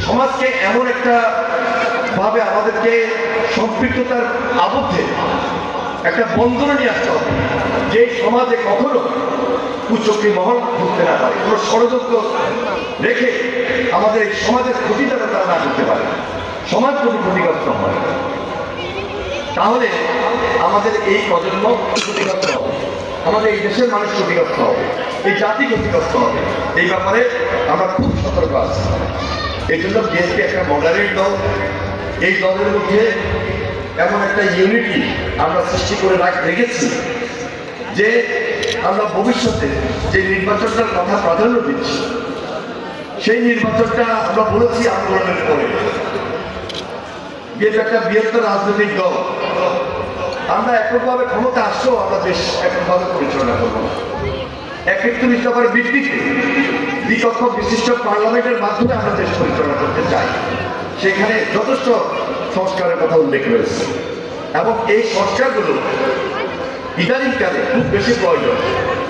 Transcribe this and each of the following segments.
সমাজকে এমন একটা ভাবে আমাদেরকে সম্পৃক্ততার আবদ্ধে একটা বন্ধনে নিয়ে আসতে হবে যে সমাজে কখনো কুচক্রী মহল ঢুকতে না পারে, কোনো ষড়যন্ত্র রেখে আমাদের এই সমাজের ক্ষতি যাতে তারা না করতে পারে, সমাজ যদি ক্ষতিগ্রস্ত হয় তাহলে আমাদের এই প্রজন্ম ক্ষতিগ্রস্ত হবে, আমাদের এই দেশের মানুষ ক্ষতিগ্রস্ত হবে, এই জাতি ক্ষতিগ্রস্ত হবে। এই ব্যাপারে আমরা খুব সতর্ক আছি। এই জন্য বিএনপি একটা মডারেট দল, এই দলের মধ্যে এমন একটা ইউনিটি আমরা সৃষ্টি করে রেখেছি যে আমরা ভবিষ্যতে যে নির্বাচনটার কথা প্রাধান্য দিচ্ছি সেই নির্বাচনটা আমরা বলেছি আন্দোলনের পরে। বিএনপি একটা বৃহত্তর রাজনৈতিক দল, আমরা এককভাবে ক্ষমতা আসলেও আমরা দেশ এককভাবে পরিচালনা করবো না। 31 দফার ভিত্তিতে দ্বিকক্ষ বিশিষ্ট পার্লামেন্টের মাধ্যমে আমরা দেশ পরিচালনা করতে চাই। সেখানে যথেষ্ট সংস্কারের কথা উল্লেখ রয়েছে এবং এই সংস্কারগুলো ইদানিংকালে খুব বেশি প্রয়োজন।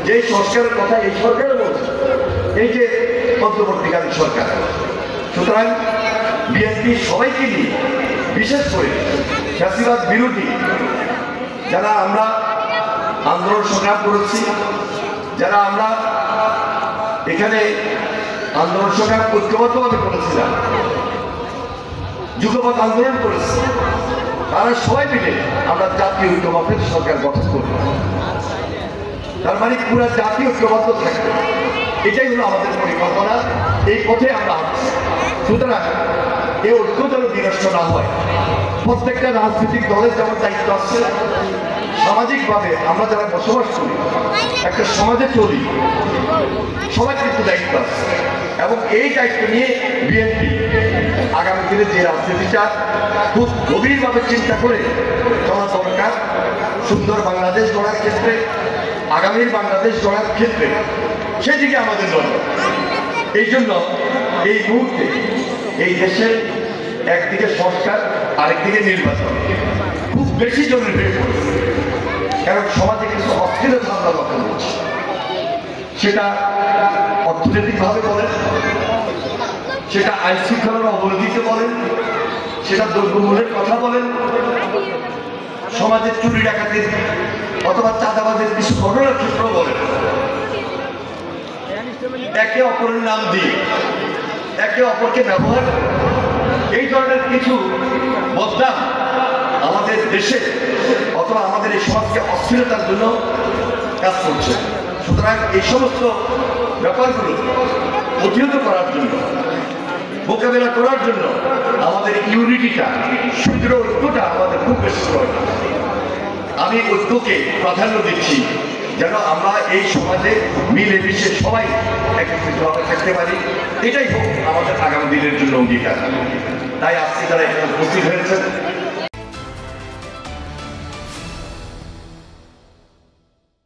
যে সংস্কারের কথা এই সরকারের বলছে, এই যে অন্তর্বর্তীকালীন সরকার। সুতরাং বিএনপি সবাইকে নিয়ে, বিশেষ করে ফ্যাসিবাদ বিরোধী যারা আমরা আন্দোলন সংগ্রাম করেছি, যারা আমরা এখানে আন্দোলন সংগ্রাম ঐক্যবদ্ধভাবে করেছিলাম, যুগপৎ আন্দোলন করেছি, তারা সবাই মিলে আমরা জাতীয় ঐক্যমতের সরকার গঠন করব। তার মানে পুরো জাতীয় ঐক্যবদ্ধ থাকবে, এটাই হলো আমাদের পরিকল্পনা। এই পথে আমরা হাঁটছি। সুতরাং এই ঐক্য যেন বিনষ্ট না হয়। প্রত্যেকটা রাজনৈতিক দলের যেমন দায়িত্ব আছে, সামাজিকভাবে আমরা যারা বসবাস করি, একটা সমাজে চলি, সবার কিন্তু দায়িত্ব আছে এবং এই দায়িত্ব নিয়ে বিএনপি আগামী দিনে যে রাজনীতিটা খুব গভীরভাবে চিন্তা করে চলা দরকার, সুন্দর বাংলাদেশ গড়ার ক্ষেত্রে, আগামীর বাংলাদেশ গড়ার ক্ষেত্রে, সেদিকে আমাদের দরকার। এই জন্য এই মুহূর্তে এই দেশের একদিকে সংস্কার, আরেকদিকে নির্বাচন খুব বেশি জরুরি হয়ে পড়েছে। কারণ সমাজে কিছু অস্থিরতা আমরা লক্ষ্য করছি, সেটা অর্থনৈতিকভাবে বলেন, সেটা আইন শৃঙ্খলার অবনতিতে বলেন, সেটা দ্রব্যমূল্যের কথা বলেন, সমাজের চুরি ডাকাতির অথবা চাঁদাবাজের কিছু ঘটনার ক্ষেত্রেও বলেন। একে অপরের নাম দিয়ে একে অপরকে ব্যবহার করে এই ধরনের কিছু বদনাম আমাদের দেশে অথবা আমাদের এই সমাজকে অস্থিরতার জন্য কাজ করছে। সুতরাং এই সমস্ত ব্যাপারগুলো প্রতিহত করার জন্য, মোকাবেলা করার জন্য আমাদের ইউনিটিটা, সুদৃঢ় ঐক্যটা আমাদের খুব বেশি প্রয়োজন। আমি ঐক্যকে প্রাধান্য দিচ্ছি যেন আমরা এই সমাজে মিলেমিশে সবাই একত্রিতভাবে থাকতে পারি। এটাই হোক আমাদের আগামী দিনের জন্য অঙ্গীকার। তাই আজকে যারা এখানে উপস্থিত হয়েছেন